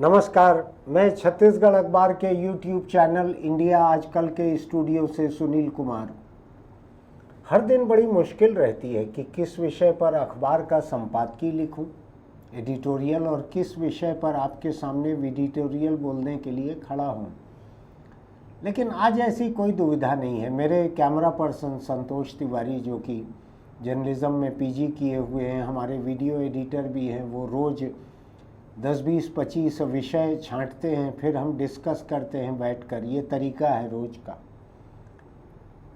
नमस्कार, मैं छत्तीसगढ़ अखबार के YouTube चैनल इंडिया आजकल के स्टूडियो से सुनील कुमार। हर दिन बड़ी मुश्किल रहती है कि किस विषय पर अखबार का संपादकीय लिखूं, एडिटोरियल, और किस विषय पर आपके सामने एडिटोरियल बोलने के लिए खड़ा हूं। लेकिन आज ऐसी कोई दुविधा नहीं है। मेरे कैमरा पर्सन संतोष तिवारी, जो कि जर्नलिज्म में पीजी किए हुए हैं, हमारे वीडियो एडिटर भी हैं, वो रोज़ 10, 20, 25 विषय छांटते हैं, फिर हम डिस्कस करते हैं बैठकर। ये तरीका है रोज़ का।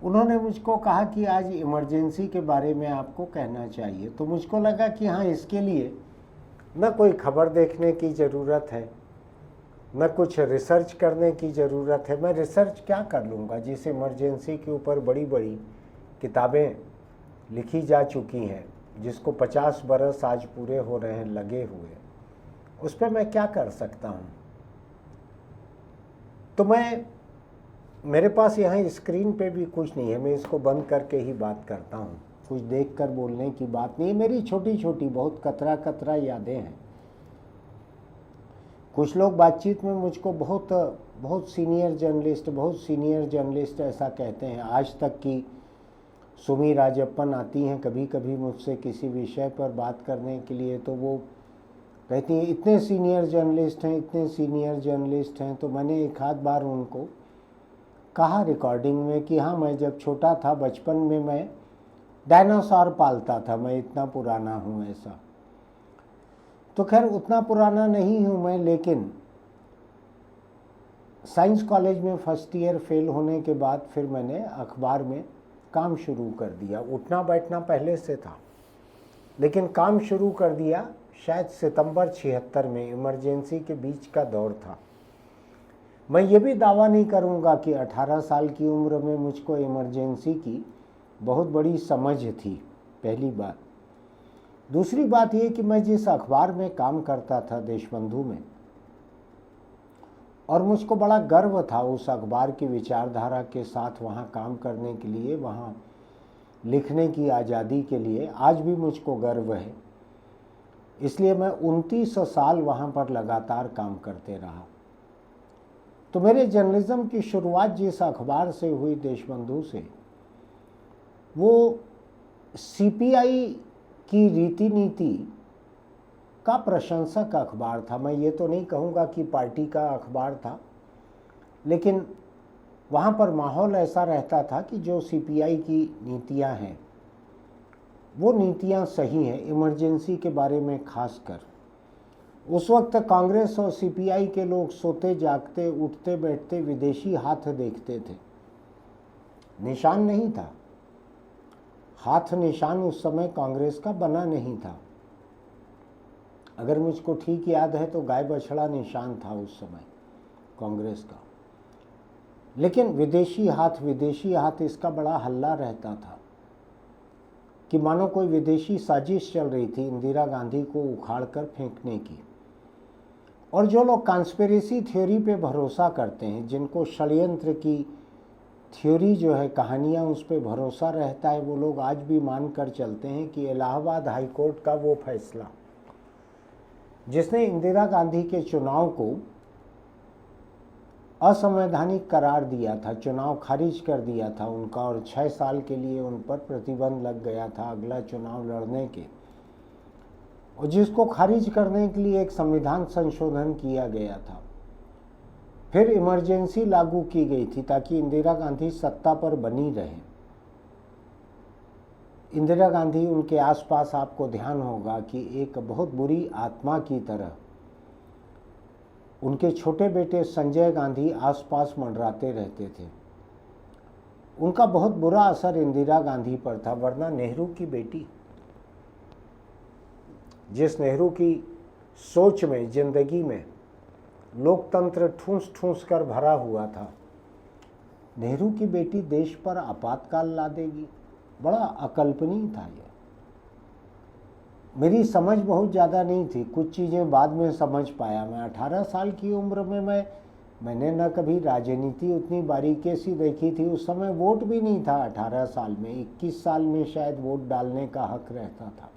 उन्होंने मुझको कहा कि आज इमरजेंसी के बारे में आपको कहना चाहिए, तो मुझको लगा कि हाँ, इसके लिए न कोई खबर देखने की ज़रूरत है, न कुछ रिसर्च करने की ज़रूरत है। मैं रिसर्च क्या कर लूँगा जिस इमरजेंसी के ऊपर बड़ी बड़ी किताबें लिखी जा चुकी हैं, जिसको 50 बरस आज पूरे हो रहे हैं लगे हुए, उस पर मैं क्या कर सकता हूँ। तो मेरे पास यहाँ स्क्रीन पे भी कुछ नहीं है, मैं इसको बंद करके ही बात करता हूँ। कुछ देखकर बोलने की बात नहीं है। मेरी छोटी छोटी बहुत कतरा कतरा यादें हैं। कुछ लोग बातचीत में मुझको बहुत सीनियर जर्नलिस्ट ऐसा कहते हैं। आज तक की सुमी राजप्पन आती हैं कभी कभी मुझसे किसी विषय पर बात करने के लिए, तो वो कहती हैं इतने सीनियर जर्नलिस्ट हैं। तो मैंने एक आध बार उनको कहा रिकॉर्डिंग में कि हाँ, मैं जब छोटा था, बचपन में मैं डायनासोर पालता था, मैं इतना पुराना हूँ ऐसा। तो खैर उतना पुराना नहीं हूँ मैं, लेकिन साइंस कॉलेज में फर्स्ट ईयर फेल होने के बाद फिर मैंने अखबार में काम शुरू कर दिया। उठना बैठना पहले से था, लेकिन काम शुरू कर दिया शायद सितंबर 76 में। इमरजेंसी के बीच का दौर था। मैं ये भी दावा नहीं करूँगा कि 18 साल की उम्र में मुझको इमरजेंसी की बहुत बड़ी समझ थी, पहली बात। दूसरी बात ये कि मैं जिस अखबार में काम करता था, देशबंधु में, और मुझको बड़ा गर्व था उस अखबार की विचारधारा के साथ वहाँ काम करने के लिए, वहाँ लिखने की आज़ादी के लिए आज भी मुझको गर्व है। इसलिए मैं 29 साल वहाँ पर लगातार काम करते रहा। तो मेरे जर्नलिज्म की शुरुआत जिस अखबार से हुई, देशबंधु से, वो सीपीआई की रीति नीति का प्रशंसक अखबार था। मैं ये तो नहीं कहूँगा कि पार्टी का अखबार था, लेकिन वहाँ पर माहौल ऐसा रहता था कि जो सीपीआई की नीतियाँ हैं वो नीतियाँ सही हैं। इमरजेंसी के बारे में खासकर उस वक्त कांग्रेस और सीपीआई के लोग सोते जागते, उठते बैठते विदेशी हाथ देखते थे। निशान नहीं था, हाथ निशान उस समय कांग्रेस का बना नहीं था। अगर मुझको ठीक याद है तो गाय बछड़ा निशान था उस समय कांग्रेस का। लेकिन विदेशी हाथ, इसका बड़ा हल्ला रहता था कि मानो कोई विदेशी साजिश चल रही थी इंदिरा गांधी को उखाड़ कर फेंकने की। और जो लोग कॉन्स्पिरेसी थ्योरी पे भरोसा करते हैं, जिनको षड्यंत्र की थ्योरी जो है, कहानियाँ, उस पर भरोसा रहता है, वो लोग आज भी मान कर चलते हैं कि इलाहाबाद हाई कोर्ट का वो फैसला जिसने इंदिरा गांधी के चुनाव को असंवैधानिक करार दिया था, चुनाव खारिज कर दिया था उनका, और 6 साल के लिए उन पर प्रतिबंध लग गया था अगला चुनाव लड़ने के, और जिसको खारिज करने के लिए एक संविधान संशोधन किया गया था। फिर इमरजेंसी लागू की गई थी ताकि इंदिरा गांधी सत्ता पर बनी रहे। इंदिरा गांधी, उनके आसपास आपको ध्यान होगा कि एक बहुत बुरी आत्मा की तरह उनके छोटे बेटे संजय गांधी आसपास मंडराते रहते थे। उनका बहुत बुरा असर इंदिरा गांधी पर था, वरना नेहरू की बेटी, जिस नेहरू की सोच में, जिंदगी में लोकतंत्र ठूंस ठूंस कर भरा हुआ था, नेहरू की बेटी देश पर आपातकाल ला देगी, बड़ा अकल्पनीय था यह। मेरी समझ बहुत ज़्यादा नहीं थी, कुछ चीज़ें बाद में समझ पाया मैं। 18 साल की उम्र में मैंने न कभी राजनीति उतनी बारीकी से देखी थी। उस समय वोट भी नहीं था 18 साल में, 21 साल में शायद वोट डालने का हक रहता था।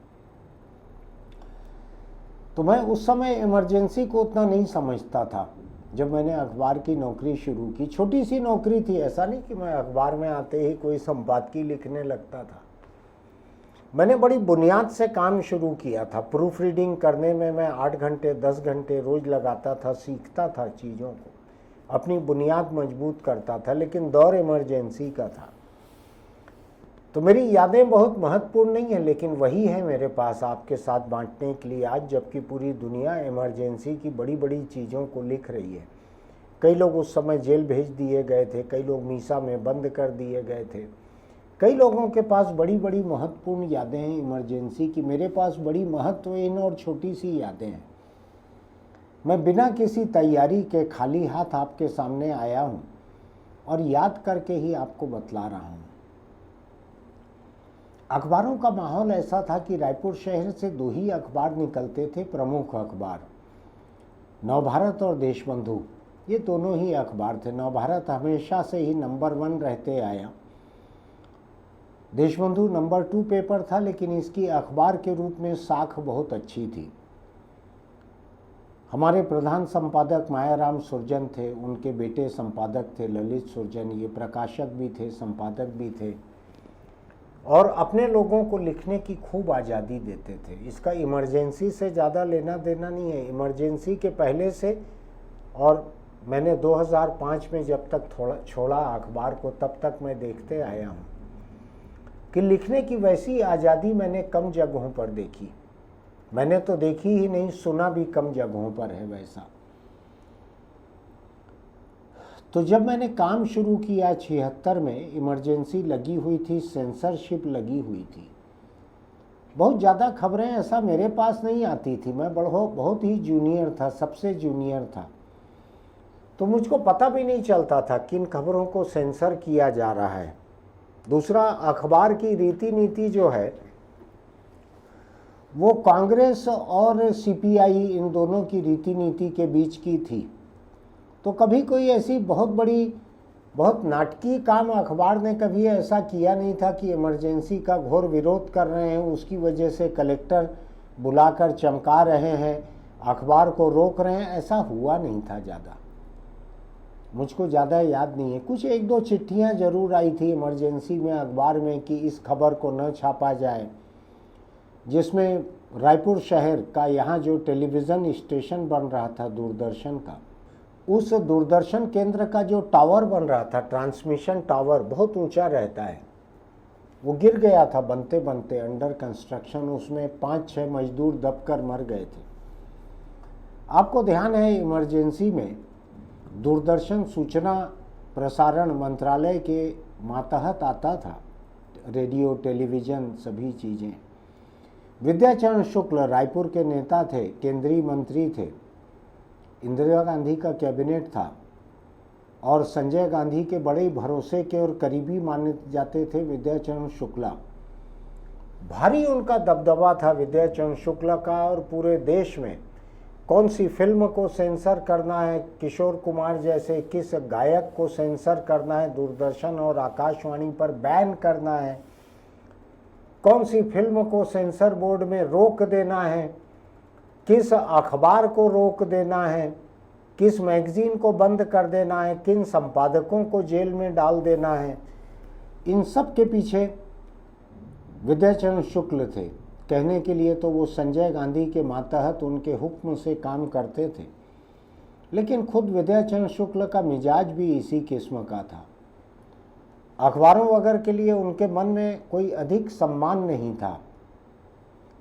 तो मैं उस समय इमरजेंसी को उतना नहीं समझता था। जब मैंने अखबार की नौकरी शुरू की, छोटी सी नौकरी थी, ऐसा नहीं कि मैं अखबार में आते ही कोई संपादकीय लिखने लगता था। मैंने बड़ी बुनियाद से काम शुरू किया था। प्रूफ रीडिंग करने में मैं 8 घंटे 10 घंटे रोज़ लगाता था, सीखता था चीज़ों को, अपनी बुनियाद मजबूत करता था, लेकिन दौर इमरजेंसी का था। तो मेरी यादें बहुत महत्वपूर्ण नहीं है, लेकिन वही है मेरे पास आपके साथ बांटने के लिए आज, जबकि पूरी दुनिया इमरजेंसी की बड़ी बड़ी चीज़ों को लिख रही है। कई लोग उस समय जेल भेज दिए गए थे, कई लोग मीसा में बंद कर दिए गए थे, कई लोगों के पास बड़ी बड़ी महत्वपूर्ण यादें हैं इमरजेंसी की। मेरे पास बड़ी महत्वहीन और छोटी सी यादें हैं। मैं बिना किसी तैयारी के खाली हाथ आपके सामने आया हूँ और याद करके ही आपको बतला रहा हूँ। अखबारों का माहौल ऐसा था कि रायपुर शहर से 2 ही अखबार निकलते थे, प्रमुख अखबार, नवभारत और देशबंधु। ये दोनों ही अखबार थे। नवभारत हमेशा से ही नंबर 1 रहते आया, देशबंधु नंबर 2 पेपर था, लेकिन इसकी अखबार के रूप में साख बहुत अच्छी थी। हमारे प्रधान संपादक मायाराम सुरजन थे, उनके बेटे संपादक थे ललित सुरजन। ये प्रकाशक भी थे, संपादक भी थे, और अपने लोगों को लिखने की खूब आज़ादी देते थे। इसका इमरजेंसी से ज़्यादा लेना देना नहीं है। इमरजेंसी के पहले से, और मैंने 2005 में जब तक छोड़ा अखबार को, तब तक मैं देखते आया हूँ कि लिखने की वैसी आज़ादी मैंने कम जगहों पर देखी। मैंने तो देखी ही नहीं, सुना भी कम जगहों पर है वैसा। तो जब मैंने काम शुरू किया 76 में, इमरजेंसी लगी हुई थी, सेंसरशिप लगी हुई थी। बहुत ज़्यादा खबरें ऐसा मेरे पास नहीं आती थी। मैं बहुत ही जूनियर था, सबसे जूनियर था, तो मुझको पता भी नहीं चलता था किन खबरों को सेंसर किया जा रहा है। दूसरा, अखबार की रीति नीति जो है वो कांग्रेस और सीपीआई, इन दोनों की रीति नीति के बीच की थी। तो कभी कोई ऐसी बहुत नाटकीय काम अखबार ने कभी ऐसा किया नहीं था कि इमरजेंसी का घोर विरोध कर रहे हैं, उसकी वजह से कलेक्टर बुलाकर चमका रहे हैं, अखबार को रोक रहे हैं। ऐसा हुआ नहीं था ज़्यादा, मुझको ज़्यादा याद नहीं है। कुछ 1-2 चिट्ठियाँ ज़रूर आई थी इमरजेंसी में अखबार में कि इस खबर को न छापा जाए, जिसमें रायपुर शहर का यहाँ जो टेलीविज़न स्टेशन बन रहा था दूरदर्शन का, उस दूरदर्शन केंद्र का जो टावर बन रहा था, ट्रांसमिशन टावर, बहुत ऊंचा रहता है, वो गिर गया था बनते बनते, अंडर कंस्ट्रक्शन। उसमें 5-6 मजदूर दबकर मर गए थे। आपको ध्यान है इमरजेंसी में दूरदर्शन सूचना प्रसारण मंत्रालय के मातहत आता था, रेडियो टेलीविज़न सभी चीज़ें। विद्याचरण शुक्ल रायपुर के नेता थे, केंद्रीय मंत्री थे, इंदिरा गांधी का कैबिनेट था, और संजय गांधी के बड़े भरोसे के और करीबी माने जाते थे विद्याचरण शुक्ला। भारी उनका दबदबा था विद्याचरण शुक्ला का, और पूरे देश में कौन सी फिल्म को सेंसर करना है, किशोर कुमार जैसे किस गायक को सेंसर करना है, दूरदर्शन और आकाशवाणी पर बैन करना है, कौन सी फिल्म को सेंसर बोर्ड में रोक देना है, किस अखबार को रोक देना है, किस मैगजीन को बंद कर देना है, किन संपादकों को जेल में डाल देना है, इन सब के पीछे विद्याचरण शुक्ल थे। कहने के लिए तो वो संजय गांधी के मातहत उनके हुक्म से काम करते थे, लेकिन खुद विद्याचरण शुक्ल का मिजाज भी इसी किस्म का था। अखबारों वगैरह के लिए उनके मन में कोई अधिक सम्मान नहीं था।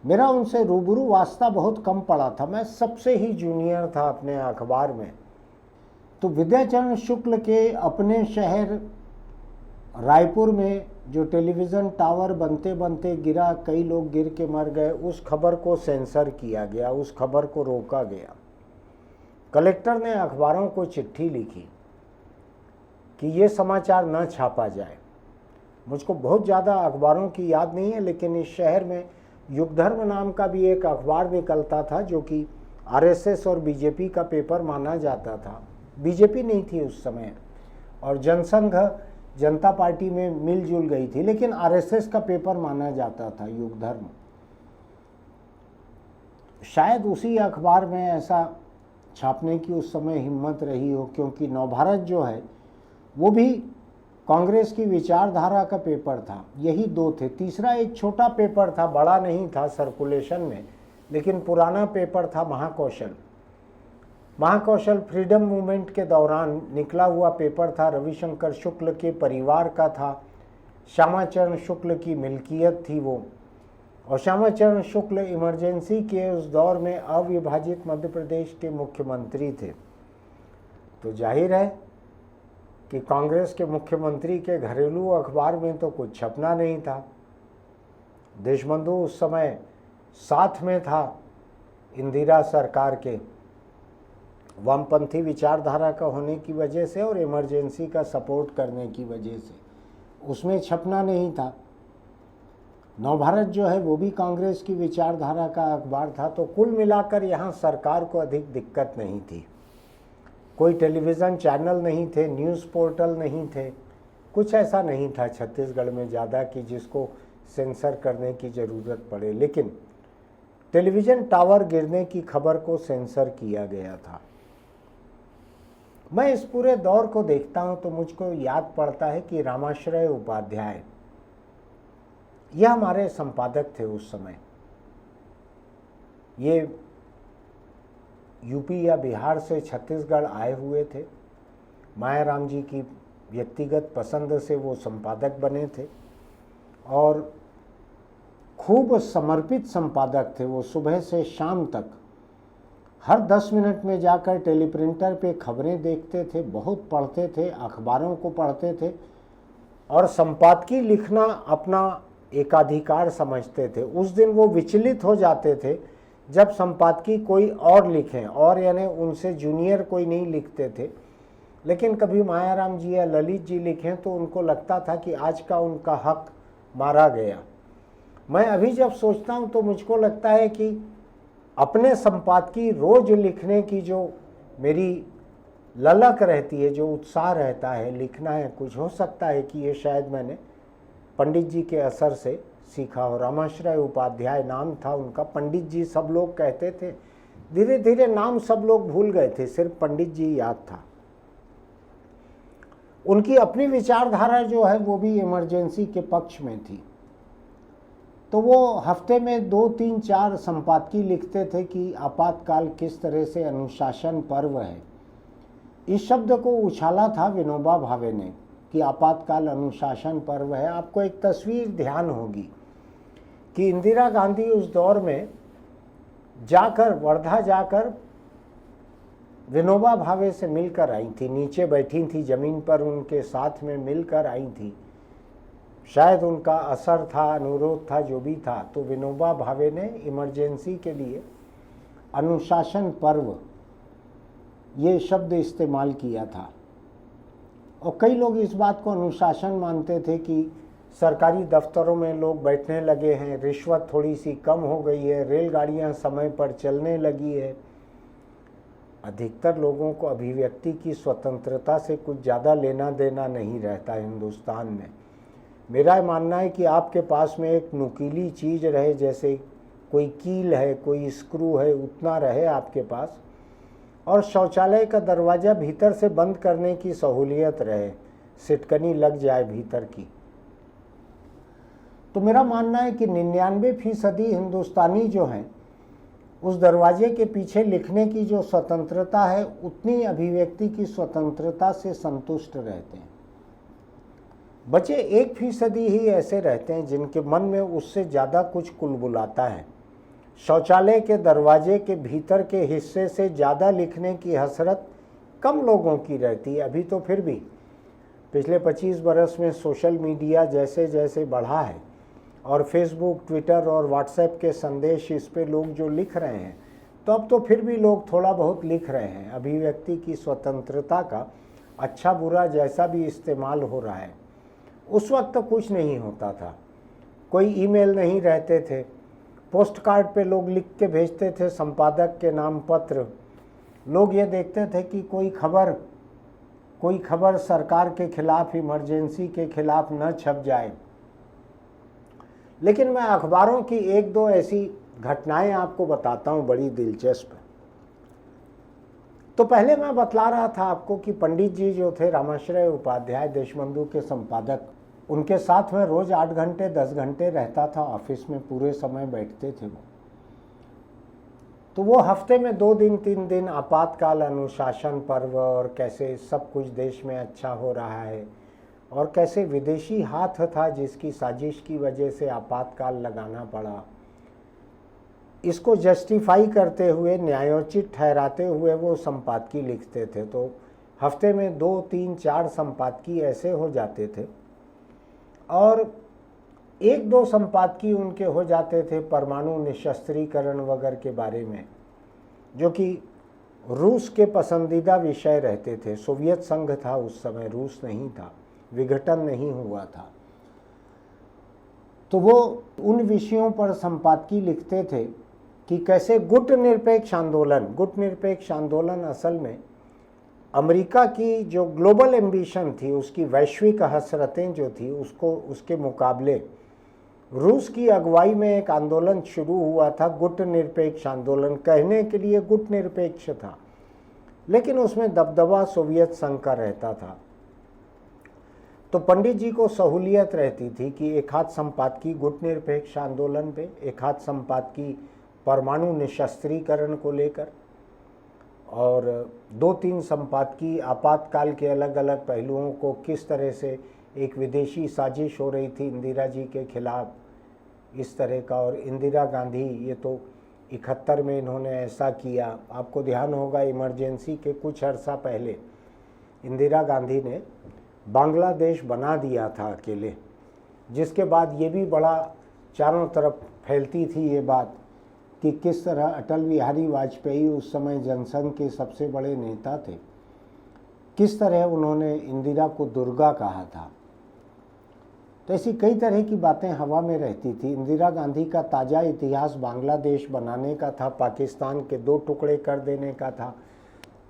मेरा उनसे रूबरू वास्ता बहुत कम पड़ा था, मैं सबसे ही जूनियर था अपने अखबार में। तो विद्याचरण शुक्ल के अपने शहर रायपुर में जो टेलीविज़न टावर बनते बनते गिरा, कई लोग गिर के मर गए, उस खबर को सेंसर किया गया, उस खबर को रोका गया। कलेक्टर ने अखबारों को चिट्ठी लिखी कि ये समाचार न छापा जाए। मुझको बहुत ज़्यादा अखबारों की याद नहीं है, लेकिन इस शहर में युगधर्म नाम का भी एक अखबार निकलता था, जो कि आरएसएस और बीजेपी का पेपर माना जाता था। बीजेपी नहीं थी उस समय, और जनसंघ जनता पार्टी में मिलजुल गई थी, लेकिन आरएसएस का पेपर माना जाता था युगधर्म। शायद उसी अखबार में ऐसा छापने की उस समय हिम्मत रही हो, क्योंकि नवभारत जो है वो भी कांग्रेस की विचारधारा का पेपर था। यही दो थे। तीसरा एक छोटा पेपर था, बड़ा नहीं था सर्कुलेशन में, लेकिन पुराना पेपर था महाकौशल। महाकौशल फ्रीडम मूवमेंट के दौरान निकला हुआ पेपर था। रविशंकर शुक्ल के परिवार का था, श्यामाचरण शुक्ल की मिल्कियत थी वो। और श्यामाचरण शुक्ल इमरजेंसी के उस दौर में अविभाजित मध्य प्रदेश के मुख्यमंत्री थे। तो जाहिर है कि कांग्रेस के मुख्यमंत्री के घरेलू अखबार में तो कुछ छपना नहीं था। देशबंधु उस समय साथ में था इंदिरा सरकार के, वामपंथी विचारधारा का होने की वजह से और इमरजेंसी का सपोर्ट करने की वजह से उसमें छपना नहीं था। नवभारत जो है वो भी कांग्रेस की विचारधारा का अखबार था। तो कुल मिलाकर यहाँ सरकार को अधिक दिक्कत नहीं थी। कोई टेलीविज़न चैनल नहीं थे, न्यूज़ पोर्टल नहीं थे, कुछ ऐसा नहीं था छत्तीसगढ़ में ज़्यादा कि जिसको सेंसर करने की ज़रूरत पड़े। लेकिन टेलीविज़न टावर गिरने की खबर को सेंसर किया गया था। मैं इस पूरे दौर को देखता हूँ तो मुझको याद पड़ता है कि रामाश्रय उपाध्याय, यह हमारे संपादक थे उस समय। ये यूपी या बिहार से छत्तीसगढ़ आए हुए थे। मायाराम जी की व्यक्तिगत पसंद से वो संपादक बने थे और खूब समर्पित संपादक थे। वो सुबह से शाम तक हर 10 मिनट में जाकर टेलीप्रिंटर पे खबरें देखते थे, बहुत पढ़ते थे, अखबारों को पढ़ते थे और संपादकीय लिखना अपना एकाधिकार समझते थे। उस दिन वो विचलित हो जाते थे जब संपादकीय कोई और लिखें, और यानी उनसे जूनियर कोई नहीं लिखते थे। लेकिन कभी मायाराम जी या ललित जी लिखें तो उनको लगता था कि आज का उनका हक मारा गया। मैं अभी जब सोचता हूँ तो मुझको लगता है कि अपने संपादकीय रोज लिखने की जो मेरी ललक रहती है, जो उत्साह रहता है, लिखना है कुछ, हो सकता है कि ये शायद मैंने पंडित जी के असर से सीखा हो। रामाश्रय उपाध्याय नाम था उनका। पंडित जी सब लोग कहते थे, धीरे धीरे नाम सब लोग भूल गए थे, सिर्फ पंडित जी याद था। उनकी अपनी विचारधारा जो है वो भी इमरजेंसी के पक्ष में थी। तो वो हफ्ते में 2, 3, 4 संपादकीय लिखते थे कि आपातकाल किस तरह से अनुशासन पर्व है। इस शब्द को उछाला था विनोबा भावे ने कि आपातकाल अनुशासन पर्व है। आपको एक तस्वीर ध्यान होगी कि इंदिरा गांधी उस दौर में जाकर, वर्धा जाकर विनोबा भावे से मिलकर आई थी। नीचे बैठी थी जमीन पर, उनके साथ में मिलकर आई थी। शायद उनका असर था, अनुरोध था, जो भी था। तो विनोबा भावे ने इमरजेंसी के लिए अनुशासन पर्व ये शब्द इस्तेमाल किया था। और कई लोग इस बात को अनुशासन मानते थे कि सरकारी दफ्तरों में लोग बैठने लगे हैं, रिश्वत थोड़ी सी कम हो गई है, रेलगाड़ियां समय पर चलने लगी है। अधिकतर लोगों को अभिव्यक्ति की स्वतंत्रता से कुछ ज़्यादा लेना देना नहीं रहता हिंदुस्तान में। मेरा मानना है कि आपके पास में एक नुकीली चीज़ रहे, जैसे कोई कील है, कोई स्क्रू है, उतना रहे आपके पास, और शौचालय का दरवाज़ा भीतर से बंद करने की सहूलियत रहे, सिटकनी लग जाए भीतर की। तो मेरा मानना है कि 99% हिंदुस्तानी जो हैं उस दरवाजे के पीछे लिखने की जो स्वतंत्रता है उतनी अभिव्यक्ति की स्वतंत्रता से संतुष्ट रहते हैं। बचे 1% ही ऐसे रहते हैं जिनके मन में उससे ज़्यादा कुछ कुलबुलाता है। शौचालय के दरवाजे के भीतर के हिस्से से ज़्यादा लिखने की हसरत कम लोगों की रहती है। अभी तो फिर भी पिछले 25 बरस में सोशल मीडिया जैसे जैसे बढ़ा है और फेसबुक, ट्विटर और व्हाट्सएप के संदेश इस पे लोग जो लिख रहे हैं, तो अब तो फिर भी लोग थोड़ा बहुत लिख रहे हैं। अभिव्यक्ति की स्वतंत्रता का अच्छा बुरा जैसा भी इस्तेमाल हो रहा है। उस वक्त तो कुछ नहीं होता था, कोई ईमेल नहीं रहते थे, पोस्ट कार्ड पे लोग लिख के भेजते थे संपादक के नाम पत्र। लोग ये देखते थे कि कोई खबर सरकार के खिलाफ, इमरजेंसी के खिलाफ न छप जाए। लेकिन मैं अखबारों की 1-2 ऐसी घटनाएं आपको बताता हूं, बड़ी दिलचस्प। तो पहले मैं बतला रहा था आपको कि पंडित जी जो थे रामाश्रय उपाध्याय देशबंधु के संपादक, उनके साथ में रोज 8 घंटे 10 घंटे रहता था, ऑफिस में पूरे समय बैठते थे वो। तो वो हफ्ते में 2 दिन 3 दिन आपातकाल, अनुशासन पर्व, और कैसे सब कुछ देश में अच्छा हो रहा है, और कैसे विदेशी हाथ था जिसकी साजिश की वजह से आपातकाल लगाना पड़ा, इसको जस्टिफाई करते हुए, न्यायोचित ठहराते हुए वो संपादकीय लिखते थे। तो हफ्ते में 2 3 4 संपादकीय ऐसे हो जाते थे, और 1-2 संपादकीय उनके हो जाते थे परमाणु निशस्त्रीकरण वगैरह के बारे में, जो कि रूस के पसंदीदा विषय रहते थे। सोवियत संघ था उस समय, रूस नहीं था, विघटन नहीं हुआ था। तो वो उन विषयों पर संपादकीय लिखते थे कि कैसे गुट निरपेक्ष आंदोलन असल में अमेरिका की जो ग्लोबल एम्बिशन थी, उसकी वैश्विक हसरतें जो थी, उसको उसके मुकाबले रूस की अगुवाई में एक आंदोलन शुरू हुआ था, गुट निरपेक्ष आंदोलन। कहने के लिए गुट निरपेक्ष था, लेकिन उसमें दबदबा सोवियत संघ का रहता था। तो पंडित जी को सहूलियत रहती थी कि एक हाथ संपादकीय गुट निरपेक्ष आंदोलन पे, एक हाथ संपादकीय परमाणु निशस्त्रीकरण को लेकर, और 2-3 संपादकीय आपातकाल के अलग अलग पहलुओं को, किस तरह से एक विदेशी साजिश हो रही थी इंदिरा जी के खिलाफ, इस तरह का। और इंदिरा गांधी, ये तो 71 में इन्होंने ऐसा किया। आपको ध्यान होगा इमरजेंसी के कुछ अर्सा पहले इंदिरा गांधी ने बांग्लादेश बना दिया था अकेले, जिसके बाद ये भी बड़ा चारों तरफ फैलती थी ये बात कि किस तरह अटल बिहारी वाजपेयी उस समय जनसंघ के सबसे बड़े नेता थे, किस तरह उन्होंने इंदिरा को दुर्गा कहा था। तो ऐसी कई तरह की बातें हवा में रहती थी। इंदिरा गांधी का ताज़ा इतिहास बांग्लादेश बनाने का था, पाकिस्तान के 2 टुकड़े कर देने का था।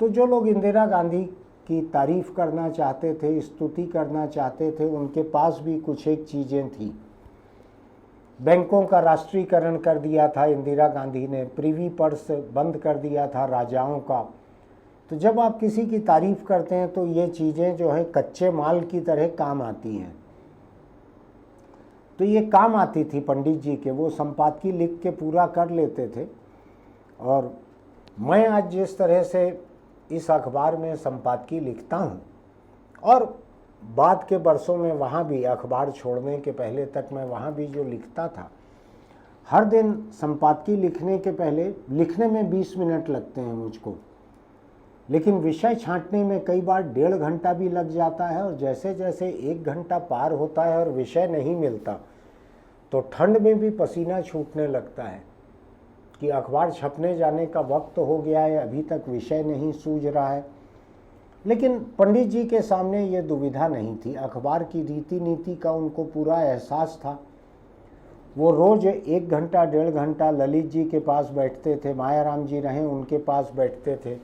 तो जो लोग इंदिरा गांधी की तारीफ करना चाहते थे, स्तुति करना चाहते थे, उनके पास भी कुछ एक चीज़ें थी। बैंकों का राष्ट्रीयकरण कर दिया था इंदिरा गांधी ने, प्रिवी पर्स बंद कर दिया था राजाओं का। तो जब आप किसी की तारीफ करते हैं तो ये चीज़ें जो है कच्चे माल की तरह काम आती हैं। तो ये काम आती थी पंडित जी के, वो संपादकीय लिख के पूरा कर लेते थे। और मैं आज जिस तरह से इस अखबार में संपादकीय लिखता हूँ, और बाद के बरसों में वहाँ भी, अखबार छोड़ने के पहले तक मैं वहाँ भी जो लिखता था, हर दिन संपादकीय लिखने के पहले, लिखने में 20 मिनट लगते हैं मुझको, लेकिन विषय छांटने में कई बार 1.5 घंटा भी लग जाता है। और जैसे जैसे 1 घंटा पार होता है और विषय नहीं मिलता, तो ठंड में भी पसीना छूटने लगता है कि अखबार छपने जाने का वक्त हो गया है, अभी तक विषय नहीं सूझ रहा है। लेकिन पंडित जी के सामने ये दुविधा नहीं थी, अखबार की रीति नीति का उनको पूरा एहसास था। वो रोज़ 1 घंटा 1.5 घंटा ललित जी के पास बैठते थे, मायाराम जी रहें उनके पास बैठते थे,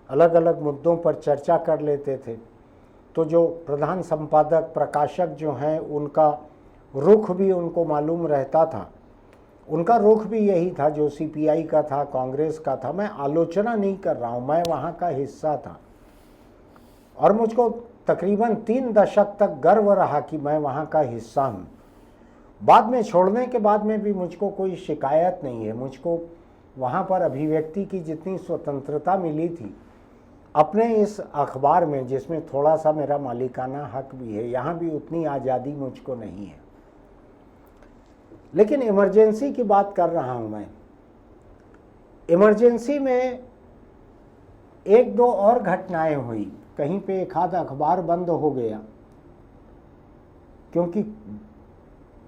अलग अलग मुद्दों पर चर्चा कर लेते थे। तो जो प्रधान संपादक, प्रकाशक जो हैं, उनका रुख भी उनको मालूम रहता था। उनका रुख भी यही था जो सीपीआई का था, कांग्रेस का था। मैं आलोचना नहीं कर रहा हूँ, मैं वहाँ का हिस्सा था, और मुझको तकरीबन 3 दशक तक गर्व रहा कि मैं वहाँ का हिस्सा हूँ। बाद में छोड़ने के बाद में भी मुझको कोई शिकायत नहीं है। मुझको वहाँ पर अभिव्यक्ति की जितनी स्वतंत्रता मिली थी अपने इस अखबार में, जिसमें थोड़ा सा मेरा मालिकाना हक भी है, यहाँ भी उतनी आज़ादी मुझको नहीं है। लेकिन इमरजेंसी की बात कर रहा हूँ मैं। इमरजेंसी में 1-2 और घटनाएं हुई। कहीं पे एक आध अखबार बंद हो गया, क्योंकि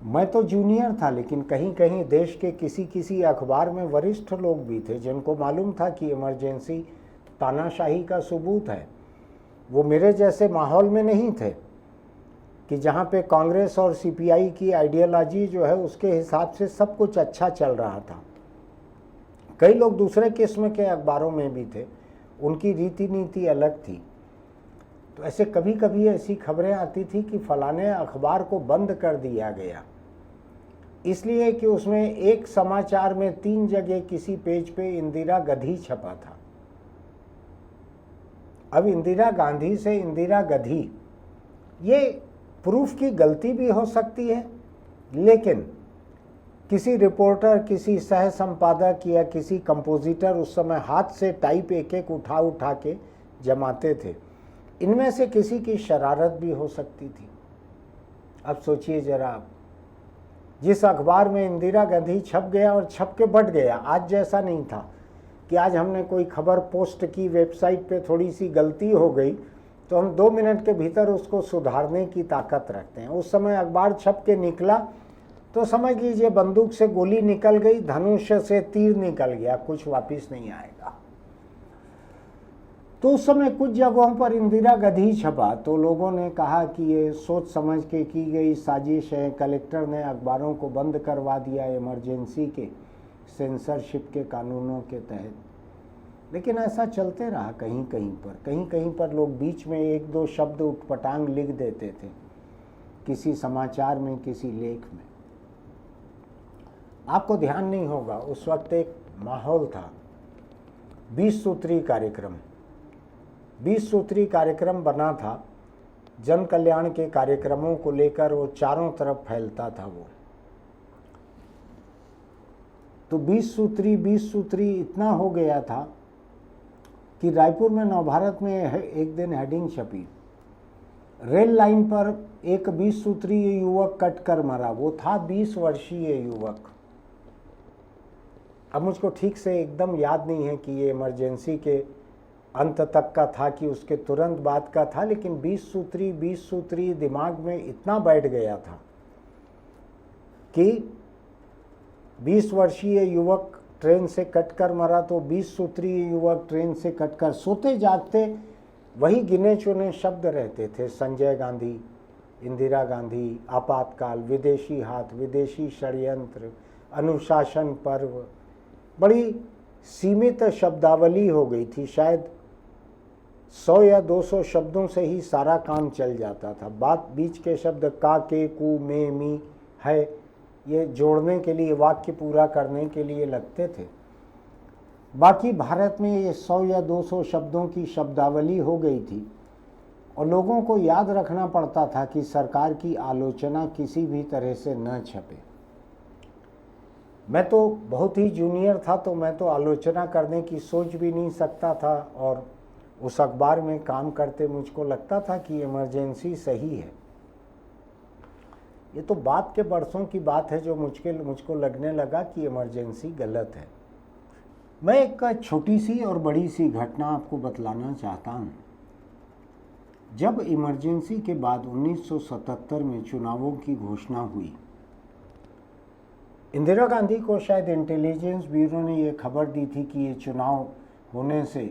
मैं तो जूनियर था, लेकिन कहीं कहीं देश के किसी अखबार में वरिष्ठ लोग भी थे जिनको मालूम था कि इमरजेंसी तानाशाही का सबूत है। वो मेरे जैसे माहौल में नहीं थे कि जहाँ पे कांग्रेस और सीपीआई की आइडियोलॉजी जो है उसके हिसाब से सब कुछ अच्छा चल रहा था। कई लोग दूसरे किस्म के अखबारों में भी थे, उनकी रीति नीति अलग थी। तो ऐसे कभी कभी ऐसी खबरें आती थी कि फलाने अखबार को बंद कर दिया गया, इसलिए कि उसमें एक समाचार में 3 जगह किसी पेज पे इंदिरा गधी छपा था। अब इंदिरा गांधी से इंदिरा गधी, ये प्रूफ की गलती भी हो सकती है, लेकिन किसी रिपोर्टर, किसी सह संपादक या किसी कंपोजिटर उस समय हाथ से टाइप एक एक उठा उठा के जमाते थे। इनमें से किसी की शरारत भी हो सकती थी। अब सोचिए जरा आप, जिस अखबार में इंदिरा गांधी छप गया और छप के बढ़ गया, आज जैसा नहीं था कि आज हमने कोई खबर पोस्ट की, वेबसाइट पे थोड़ी सी गलती हो गई तो हम 2 मिनट के भीतर उसको सुधारने की ताकत रखते हैं। उस समय अखबार छप के निकला तो समझ लीजिए बंदूक से गोली निकल गई, धनुष से तीर निकल गया, कुछ वापस नहीं आएगा। तो उस समय कुछ जगहों पर इंदिरा गांधी छपा तो लोगों ने कहा कि ये सोच समझ के की गई साजिश है, कलेक्टर ने अखबारों को बंद करवा दिया इमरजेंसी के सेंसरशिप के कानूनों के तहत। लेकिन ऐसा चलते रहा कहीं कहीं पर लोग बीच में 1-2 शब्द उटपटांग लिख देते थे किसी समाचार में, किसी लेख में। आपको ध्यान नहीं होगा, उस वक्त एक माहौल था, 20 सूत्री कार्यक्रम। 20 सूत्री कार्यक्रम बना था, जन कल्याण के कार्यक्रमों को लेकर वो चारों तरफ फैलता था वो। तो 20 सूत्री इतना हो गया था कि रायपुर में नवभारत में एक दिन हेडिंग छपी, रेल लाइन पर एक 20 सूत्रीय युवक कट कर मरा। वो था 20 वर्षीय युवक। अब मुझको ठीक से एकदम याद नहीं है कि ये इमरजेंसी के अंत तक का था कि उसके तुरंत बाद का था, लेकिन 20 सूत्री दिमाग में इतना बैठ गया था कि 20 वर्षीय युवक ट्रेन से कटकर मरा तो 20 सूत्रीय युवक ट्रेन से कटकर, सोते जागते वही गिने चुने शब्द रहते थे, संजय गांधी, इंदिरा गांधी, आपातकाल, विदेशी हाथ, विदेशी षड्यंत्र, अनुशासन पर्व। बड़ी सीमित शब्दावली हो गई थी, शायद 100 या 200 शब्दों से ही सारा काम चल जाता था। बात बीच के शब्द का, के, कु, में, मी, है, ये जोड़ने के लिए, वाक्य पूरा करने के लिए लगते थे। बाकी भारत में ये 100 या 200 शब्दों की शब्दावली हो गई थी और लोगों को याद रखना पड़ता था कि सरकार की आलोचना किसी भी तरह से न छपे। मैं तो बहुत ही जूनियर था तो मैं तो आलोचना करने की सोच भी नहीं सकता था, और उस अखबार में काम करते मुझको लगता था कि इमरजेंसी सही है। ये तो बात के बरसों की बात है जो मुझको लगने लगा कि इमरजेंसी गलत है। मैं एक छोटी सी और बड़ी सी घटना आपको बतलाना चाहता हूँ। जब इमरजेंसी के बाद 1977 में चुनावों की घोषणा हुई, इंदिरा गांधी को शायद इंटेलिजेंस ब्यूरो ने ये खबर दी थी कि ये चुनाव होने से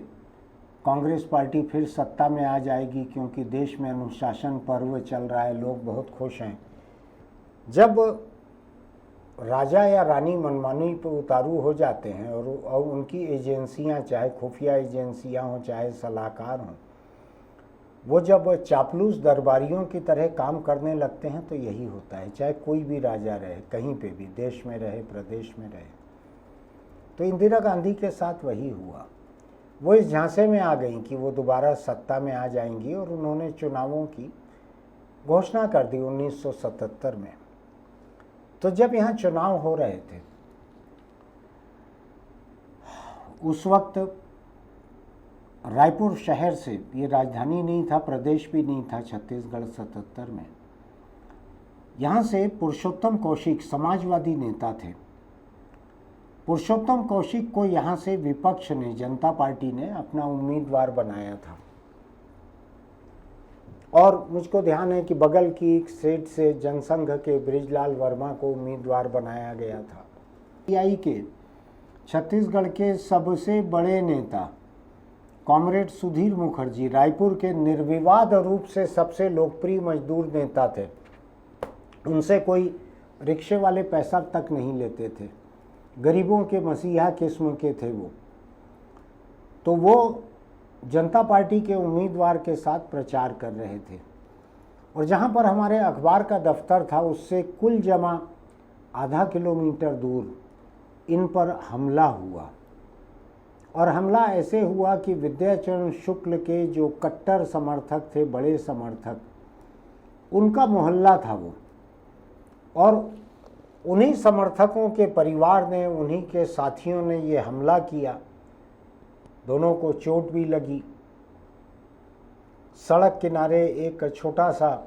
कांग्रेस पार्टी फिर सत्ता में आ जाएगी, क्योंकि देश में अनुशासन पर्व चल रहा है, लोग बहुत खुश हैं। जब राजा या रानी मनमानी पर उतारू हो जाते हैं और उनकी एजेंसियां, चाहे खुफिया एजेंसियां हों चाहे सलाहकार हों, वो जब चापलूस दरबारियों की तरह काम करने लगते हैं तो यही होता है, चाहे कोई भी राजा रहे, कहीं पे भी, देश में रहे, प्रदेश में रहे। तो इंदिरा गांधी के साथ वही हुआ। वो इस झांसे में आ गई कि वो दोबारा सत्ता में आ जाएंगी और उन्होंने चुनावों की घोषणा कर दी 1977 में। तो जब यहाँ चुनाव हो रहे थे उस वक्त रायपुर शहर से, ये राजधानी नहीं था, प्रदेश भी नहीं था छत्तीसगढ़ 77 में, यहाँ से पुरुषोत्तम कौशिक समाजवादी नेता थे। पुरुषोत्तम कौशिक को यहाँ से विपक्ष ने, जनता पार्टी ने अपना उम्मीदवार बनाया था। और मुझको ध्यान है कि बगल की एक सीट से जनसंघ के बृजलाल वर्मा को उम्मीदवार बनाया गया था। सीपीआई के छत्तीसगढ़ के सबसे बड़े नेता कॉमरेड सुधीर मुखर्जी रायपुर के निर्विवाद रूप से सबसे लोकप्रिय मजदूर नेता थे। उनसे कोई रिक्शे वाले पैसा तक नहीं लेते थे, गरीबों के मसीहा किस्म के थे वो। तो वो जनता पार्टी के उम्मीदवार के साथ प्रचार कर रहे थे और जहाँ पर हमारे अखबार का दफ्तर था उससे कुल जमा आधा किलोमीटर दूर इन पर हमला हुआ। और हमला ऐसे हुआ कि विद्याचरण शुक्ल के जो कट्टर समर्थक थे, बड़े समर्थक, उनका मोहल्ला था वो, और उन्हीं समर्थकों के परिवार ने, उन्हीं के साथियों ने ये हमला किया। दोनों को चोट भी लगी। सड़क किनारे एक छोटा सा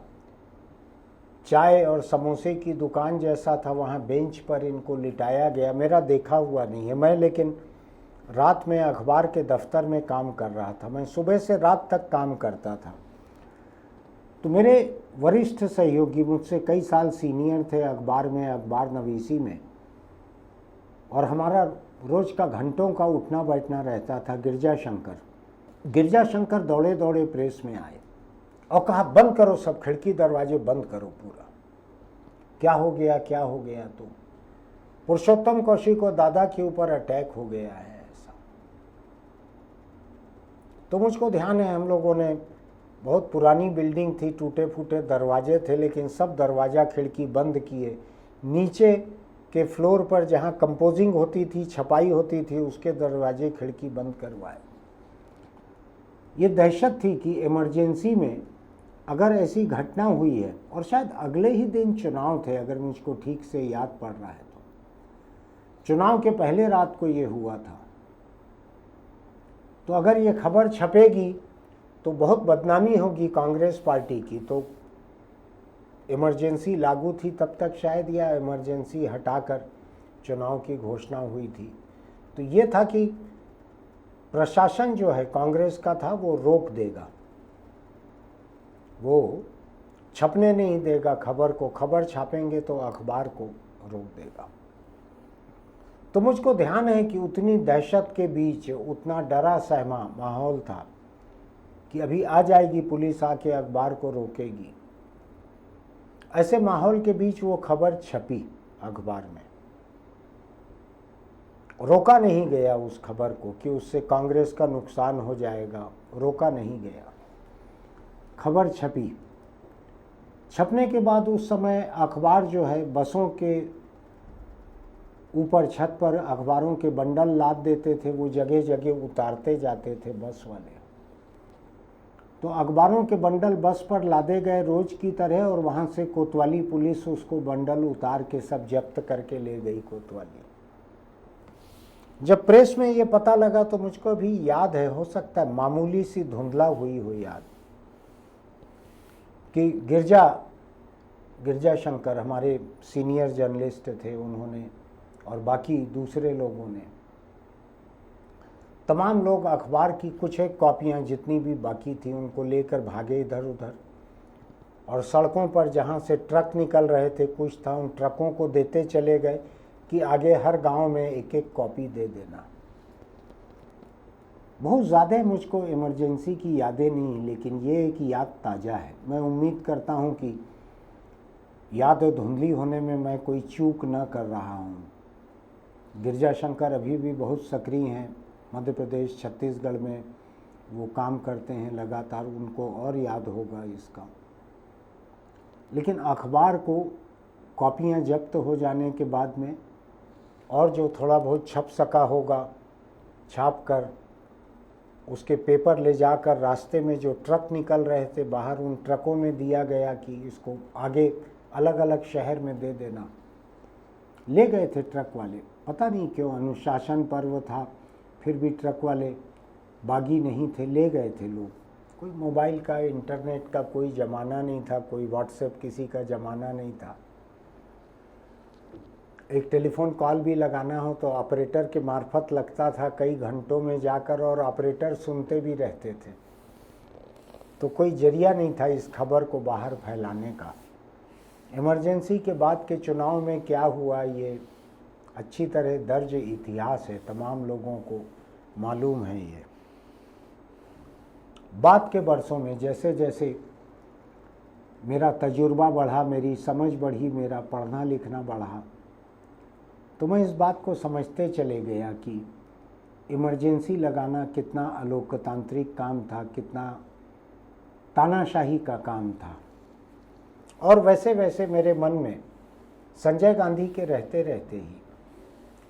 चाय और समोसे की दुकान जैसा था, वहाँ बेंच पर इनको लिटाया गया। मेरा देखा हुआ नहीं है, मैं लेकिन रात में अखबार के दफ्तर में काम कर रहा था। मैं सुबह से रात तक काम करता था। तो मेरे वरिष्ठ सहयोगी, मुझसे कई साल सीनियर थे अखबार में, अखबार नवीसी में, और हमारा रोज का घंटों का उठना बैठना रहता था। गिरजा शंकर दौड़े दौड़े प्रेस में आए और कहा, बंद करो सब खिड़की दरवाजे बंद करो पूरा। क्या हो गया, क्या हो गया? तो पुरुषोत्तम कौशिक और दादा के ऊपर अटैक हो गया है ऐसा। तो मुझको ध्यान है, हम लोगों ने, बहुत पुरानी बिल्डिंग थी, टूटे फूटे दरवाजे थे, लेकिन सब दरवाजा खिड़की बंद किए। नीचे के फ्लोर पर जहाँ कंपोजिंग होती थी, छपाई होती थी, उसके दरवाजे खिड़की बंद करवाए। ये दहशत थी कि इमरजेंसी में अगर ऐसी घटना हुई है, और शायद अगले ही दिन चुनाव थे, अगर मुझको ठीक से याद पड़ रहा है तो चुनाव के पहले रात को ये हुआ था, तो अगर ये खबर छपेगी तो बहुत बदनामी होगी कांग्रेस पार्टी की। तो इमरजेंसी लागू थी तब तक शायद, या इमरजेंसी हटाकर चुनाव की घोषणा हुई थी। तो ये था कि प्रशासन जो है कांग्रेस का था, वो रोक देगा, वो छपने नहीं देगा खबर को। खबर छापेंगे तो अखबार को रोक देगा। तो मुझको ध्यान है कि उतनी दहशत के बीच, उतना डरा सहमा माहौल था कि अभी आ जाएगी पुलिस, आके अखबार को रोकेगी। ऐसे माहौल के बीच वो खबर छपी अखबार में। रोका नहीं गया उस खबर को कि उससे कांग्रेस का नुकसान हो जाएगा, रोका नहीं गया। खबर छपी। छपने के बाद उस समय अखबार जो है, बसों के ऊपर छत पर अखबारों के बंडल लाद देते थे, वो जगह जगह उतारते जाते थे बस वाले। तो अखबारों के बंडल बस पर लादे गए रोज की तरह, और वहाँ से कोतवाली पुलिस उसको बंडल उतार के सब जब्त करके ले गई कोतवाली। जब प्रेस में ये पता लगा तो मुझको भी याद है, हो सकता है मामूली सी धुंधला हुई हो याद, कि गिरजा शंकर हमारे सीनियर जर्नलिस्ट थे, उन्होंने और बाकी दूसरे लोगों ने, तमाम लोग अखबार की कुछ एक कॉपियाँ जितनी भी बाकी थी उनको लेकर भागे इधर उधर, और सड़कों पर जहाँ से ट्रक निकल रहे थे कुछ था, उन ट्रकों को देते चले गए कि आगे हर गांव में एक एक कॉपी दे देना। बहुत ज़्यादा मुझको इमरजेंसी की यादें नहीं, लेकिन ये एक याद ताज़ा है। मैं उम्मीद करता हूँ कि याद धुंधली होने में मैं कोई चूक न कर रहा हूँ। गिरजा शंकर अभी भी बहुत सक्रिय हैं, मध्य प्रदेश छत्तीसगढ़ में वो काम करते हैं लगातार, उनको और याद होगा इसका। लेकिन अखबार को कॉपियाँ जब्त हो जाने के बाद में, और जो थोड़ा बहुत छप सका होगा, छाप कर उसके पेपर ले जाकर रास्ते में जो ट्रक निकल रहे थे बाहर, उन ट्रकों में दिया गया कि इसको आगे अलग अलग शहर में दे देना। ले गए थे ट्रक वाले, पता नहीं क्यों, अनुशासन पर्व था, फिर भी ट्रक वाले बागी नहीं थे, ले गए थे लोग। कोई मोबाइल का, इंटरनेट का कोई ज़माना नहीं था, कोई व्हाट्सएप किसी का ज़माना नहीं था। एक टेलीफोन कॉल भी लगाना हो तो ऑपरेटर के मार्फत लगता था कई घंटों में जाकर, और ऑपरेटर सुनते भी रहते थे। तो कोई जरिया नहीं था इस खबर को बाहर फैलाने का। इमरजेंसी के बाद के चुनाव में क्या हुआ, ये अच्छी तरह दर्ज इतिहास है, तमाम लोगों को मालूम है। ये बाद के बरसों में जैसे जैसे मेरा तजुर्बा बढ़ा, मेरी समझ बढ़ी, मेरा पढ़ना लिखना बढ़ा, तो मैं इस बात को समझते चले गया कि इमरजेंसी लगाना कितना अलोकतांत्रिक काम था, कितना तानाशाही का काम था। और वैसे वैसे मेरे मन में संजय गांधी के रहते रहते ही,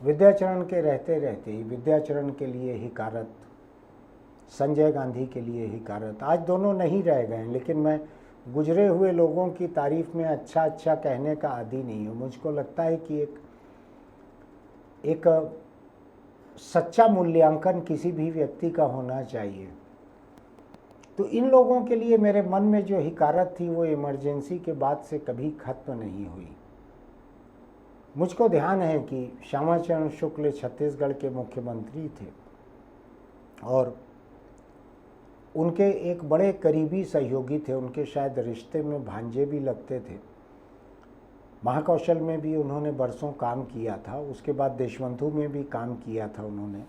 विद्याचरण के रहते रहते ही, विद्याचरण के लिए हिकारत, संजय गांधी के लिए हिकारत, आज दोनों नहीं रह गए, लेकिन मैं गुजरे हुए लोगों की तारीफ में अच्छा अच्छा कहने का आदी नहीं हूँ। मुझको लगता है कि एक सच्चा मूल्यांकन किसी भी व्यक्ति का होना चाहिए। तो इन लोगों के लिए मेरे मन में जो हिकारत थी वो इमरजेंसी के बाद से कभी खत्म नहीं हुई। मुझको ध्यान है कि श्यामाचरण शुक्ल छत्तीसगढ़ के मुख्यमंत्री थे और उनके एक बड़े करीबी सहयोगी थे, उनके शायद रिश्ते में भांजे भी लगते थे। महाकौशल में भी उन्होंने बरसों काम किया था, उसके बाद देशबंधु में भी काम किया था उन्होंने।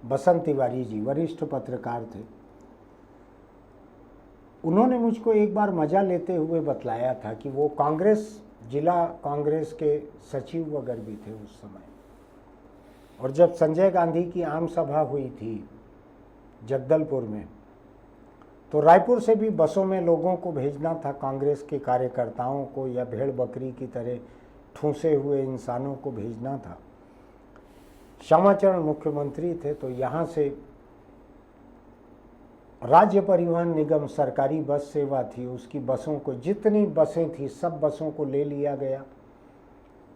बसंत तिवारी जी वरिष्ठ पत्रकार थे। उन्होंने मुझको एक बार मजा लेते हुए बतलाया था कि वो कांग्रेस, जिला कांग्रेस के सचिव वगैरह भी थे उस समय, और जब संजय गांधी की आम सभा हुई थी जगदलपुर में, तो रायपुर से भी बसों में लोगों को भेजना था, कांग्रेस के कार्यकर्ताओं को, या भेड़ बकरी की तरह ठूंसे हुए इंसानों को भेजना था। श्यामाचरण मुख्यमंत्री थे, तो यहाँ से राज्य परिवहन निगम सरकारी बस सेवा थी, उसकी बसों को, जितनी बसें थी सब बसों को ले लिया गया।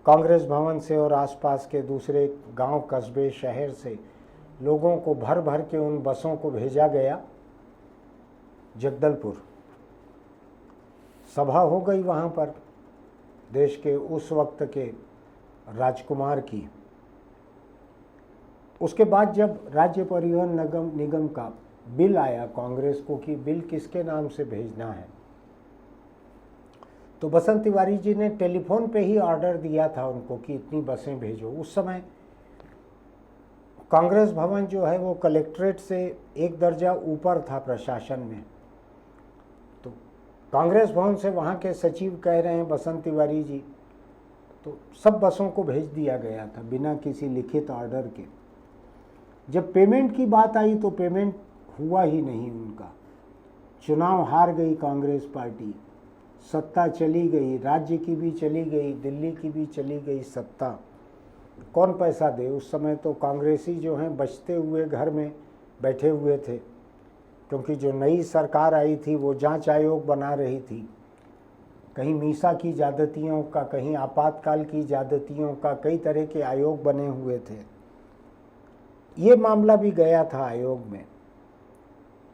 कांग्रेस भवन से और आसपास के दूसरे गांव, कस्बे, शहर से लोगों को भर भर के उन बसों को भेजा गया जगदलपुर। सभा हो गई वहाँ पर देश के उस वक्त के राजकुमार की। उसके बाद जब राज्य परिवहन निगम का बिल आया कांग्रेस को कि बिल किसके नाम से भेजना है, तो बसंत तिवारी जी ने टेलीफोन पे ही ऑर्डर दिया था उनको कि इतनी बसें भेजो। उस समय कांग्रेस भवन जो है वो कलेक्ट्रेट से एक दर्जा ऊपर था प्रशासन में। तो कांग्रेस भवन से वहाँ के सचिव कह रहे हैं बसंत तिवारी जी, तो सब बसों को भेज दिया गया था बिना किसी लिखित ऑर्डर के। जब पेमेंट की बात आई तो पेमेंट हुआ ही नहीं उनका। चुनाव हार गई कांग्रेस पार्टी, सत्ता चली गई, राज्य की भी चली गई, दिल्ली की भी चली गई सत्ता। कौन पैसा दे? उस समय तो कांग्रेसी जो हैं बचते हुए घर में बैठे हुए थे, क्योंकि जो नई सरकार आई थी वो जांच आयोग बना रही थी। कहीं मीसा की ज्यादतियों का, कहीं आपातकाल की ज्यादतियों का, कई तरह के आयोग बने हुए थे। ये मामला भी गया था आयोग में।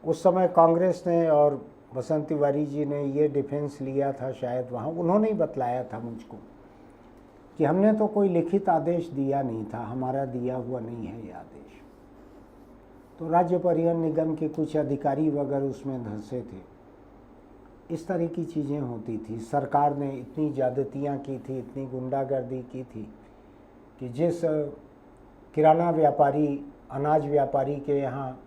उस समय कांग्रेस ने और बसंत तिवारी जी ने ये डिफेंस लिया था शायद वहाँ, उन्होंने ही बतलाया था मुझको कि हमने तो कोई लिखित आदेश दिया नहीं था, हमारा दिया हुआ नहीं है ये आदेश। तो राज्य परिवहन निगम के कुछ अधिकारी वगैरह उसमें धंसे थे। इस तरह की चीज़ें होती थी। सरकार ने इतनी ज्यादतियाँ की थी, इतनी गुंडागर्दी की थी कि जिस किराना व्यापारी, अनाज व्यापारी के यहाँ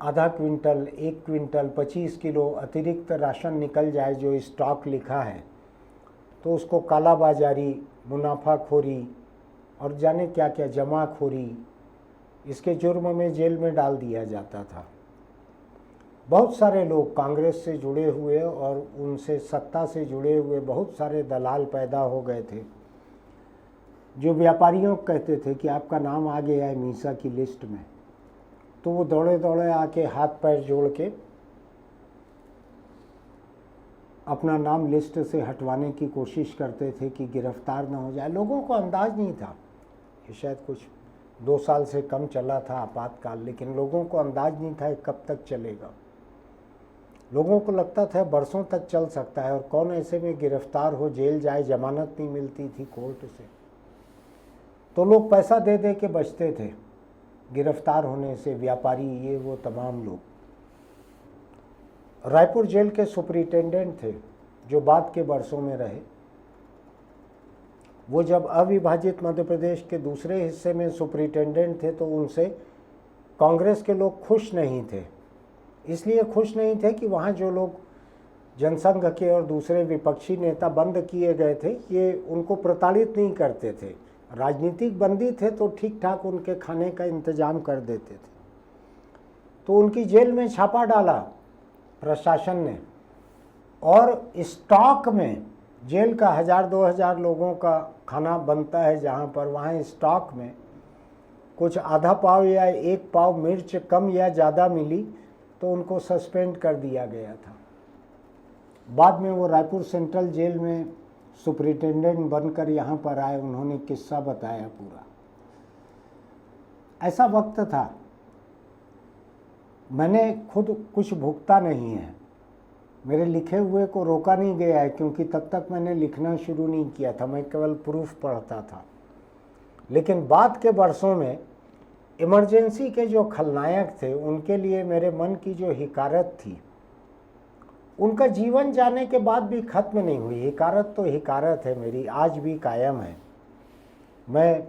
आधा क्विंटल, 1 क्विंटल, 25 किलो अतिरिक्त राशन निकल जाए जो स्टॉक लिखा है, तो उसको कालाबाजारी, मुनाफाखोरी और जाने क्या क्या जमाखोरी, इसके जुर्म में जेल में डाल दिया जाता था। बहुत सारे लोग कांग्रेस से जुड़े हुए और उनसे सत्ता से जुड़े हुए बहुत सारे दलाल पैदा हो गए थे, जो व्यापारियों को कहते थे कि आपका नाम आ गया है मीसा की लिस्ट में, तो वो दौड़े दौड़े आके हाथ पैर जोड़ के अपना नाम लिस्ट से हटवाने की कोशिश करते थे कि गिरफ्तार ना हो जाए। लोगों को अंदाज नहीं था, ये शायद कुछ 2 साल से कम चला था आपातकाल, लेकिन लोगों को अंदाज नहीं था कब तक चलेगा। लोगों को लगता था बरसों तक चल सकता है, और कौन ऐसे में गिरफ्तार हो, जेल जाए, जमानत नहीं मिलती थी कोर्ट से, तो लोग पैसा दे दे के बचते थे गिरफ्तार होने से, व्यापारी, ये वो तमाम लोग। रायपुर जेल के सुपरिटेंडेंट थे जो बाद के वर्षों में रहे, वो जब अविभाजित मध्य प्रदेश के दूसरे हिस्से में सुपरिटेंडेंट थे तो उनसे कांग्रेस के लोग खुश नहीं थे। इसलिए खुश नहीं थे कि वहाँ जो लोग जनसंघ के और दूसरे विपक्षी नेता बंद किए गए थे, ये उनको प्रताड़ित नहीं करते थे। राजनीतिक बंदी थे तो ठीक ठाक उनके खाने का इंतजाम कर देते थे। तो उनकी जेल में छापा डाला प्रशासन ने, और स्टॉक में जेल का 1000-2000 लोगों का खाना बनता है जहाँ पर, वहाँ स्टॉक में कुछ आधा पाव या 1 पाव मिर्च कम या ज़्यादा मिली तो उनको सस्पेंड कर दिया गया था। बाद में वो रायपुर सेंट्रल जेल में सुपरिटेंडेंट बनकर यहाँ पर आए, उन्होंने किस्सा बताया पूरा। ऐसा वक्त था, मैंने खुद कुछ भुगता नहीं है, मेरे लिखे हुए को रोका नहीं गया है, क्योंकि तब तक मैंने लिखना शुरू नहीं किया था, मैं केवल प्रूफ पढ़ता था। लेकिन बाद के वर्षों में इमरजेंसी के जो खलनायक थे, उनके लिए मेरे मन की जो हिकारत थी, उनका जीवन जाने के बाद भी खत्म नहीं हुई। हिकारत तो हिकारत है मेरी, आज भी कायम है। मैं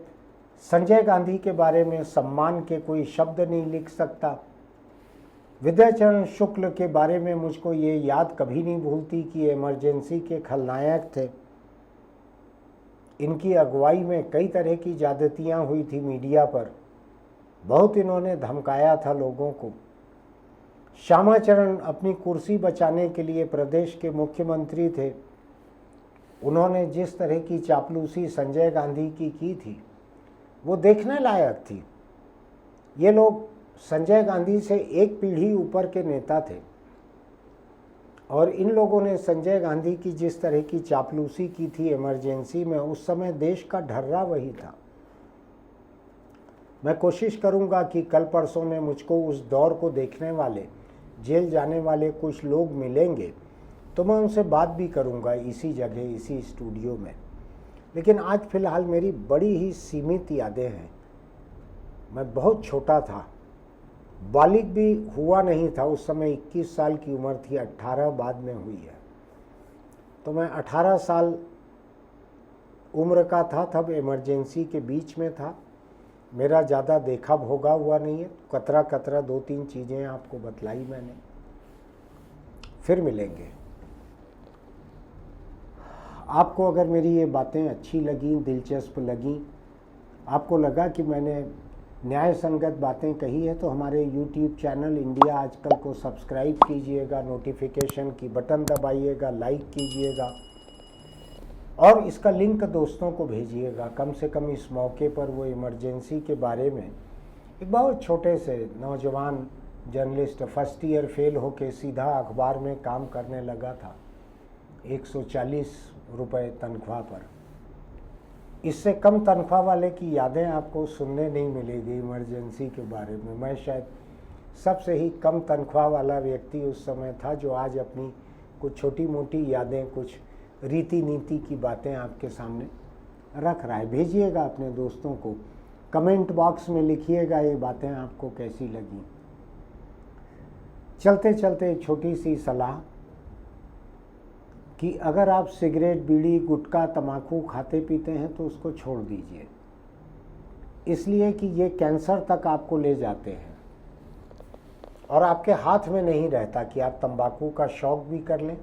संजय गांधी के बारे में सम्मान के कोई शब्द नहीं लिख सकता। विद्याचरण शुक्ल के बारे में मुझको ये याद कभी नहीं भूलती कि ये इमरजेंसी के खलनायक थे। इनकी अगुवाई में कई तरह की ज्यादतियाँ हुई थी मीडिया पर, बहुत इन्होंने धमकाया था लोगों को। श्यामाचरण अपनी कुर्सी बचाने के लिए प्रदेश के मुख्यमंत्री थे, उन्होंने जिस तरह की चापलूसी संजय गांधी की थी वो देखने लायक थी। ये लोग संजय गांधी से एक पीढ़ी ऊपर के नेता थे और इन लोगों ने संजय गांधी की जिस तरह की चापलूसी की थी इमरजेंसी में, उस समय देश का ढर्रा वही था। मैं कोशिश करूंगा कि कल परसों में मुझको उस दौर को देखने वाले, जेल जाने वाले कुछ लोग मिलेंगे तो मैं उनसे बात भी करूंगा इसी जगह, इसी स्टूडियो में। लेकिन आज फिलहाल मेरी बड़ी ही सीमित यादें हैं। मैं बहुत छोटा था, बालिग भी हुआ नहीं था उस समय, 21 साल की उम्र थी, 18 बाद में हुई है। तो मैं 18 साल उम्र का था, तब इमरजेंसी के बीच में था। मेरा ज़्यादा देखा भोगा हुआ नहीं है, कतरा कतरा 2-3 चीज़ें आपको बतलाई मैंने। फिर मिलेंगे। आपको अगर मेरी ये बातें अच्छी लगी, दिलचस्प लगी, आपको लगा कि मैंने न्याय संगत बातें कही है, तो हमारे YouTube चैनल इंडिया आजकल को सब्सक्राइब कीजिएगा, नोटिफिकेशन की बटन दबाइएगा, लाइक कीजिएगा और इसका लिंक दोस्तों को भेजिएगा। कम से कम इस मौके पर वो इमरजेंसी के बारे में, एक बहुत छोटे से नौजवान जर्नलिस्ट, फर्स्ट ईयर फेल होके सीधा अखबार में काम करने लगा था, 140 रुपये तनख्वाह पर। इससे कम तनख्वाह वाले की यादें आपको सुनने नहीं मिलेगी इमरजेंसी के बारे में। मैं शायद सबसे ही कम तनख्वाह वाला व्यक्ति उस समय था जो आज अपनी कुछ छोटी मोटी यादें, कुछ रीति नीति की बातें आपके सामने रख रहा है। भेजिएगा अपने दोस्तों को, कमेंट बॉक्स में लिखिएगा ये बातें आपको कैसी लगी। चलते चलते एक छोटी सी सलाह कि अगर आप सिगरेट, बीड़ी, गुटखा, तम्बाकू खाते पीते हैं तो उसको छोड़ दीजिए, इसलिए कि ये कैंसर तक आपको ले जाते हैं और आपके हाथ में नहीं रहता कि आप तंबाकू का शौक भी कर लें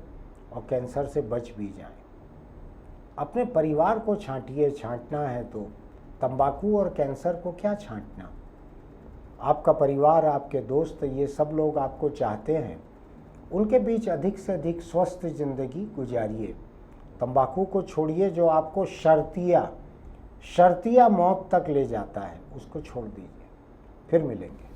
और कैंसर से बच भी जाएं। अपने परिवार को छांटिए, छांटना है तो तंबाकू और कैंसर को क्या छांटना। आपका परिवार, आपके दोस्त, ये सब लोग आपको चाहते हैं, उनके बीच अधिक से अधिक स्वस्थ जिंदगी गुजारिए। तंबाकू को छोड़िए जो आपको शर्तिया मौत तक ले जाता है, उसको छोड़ दीजिए। फिर मिलेंगे।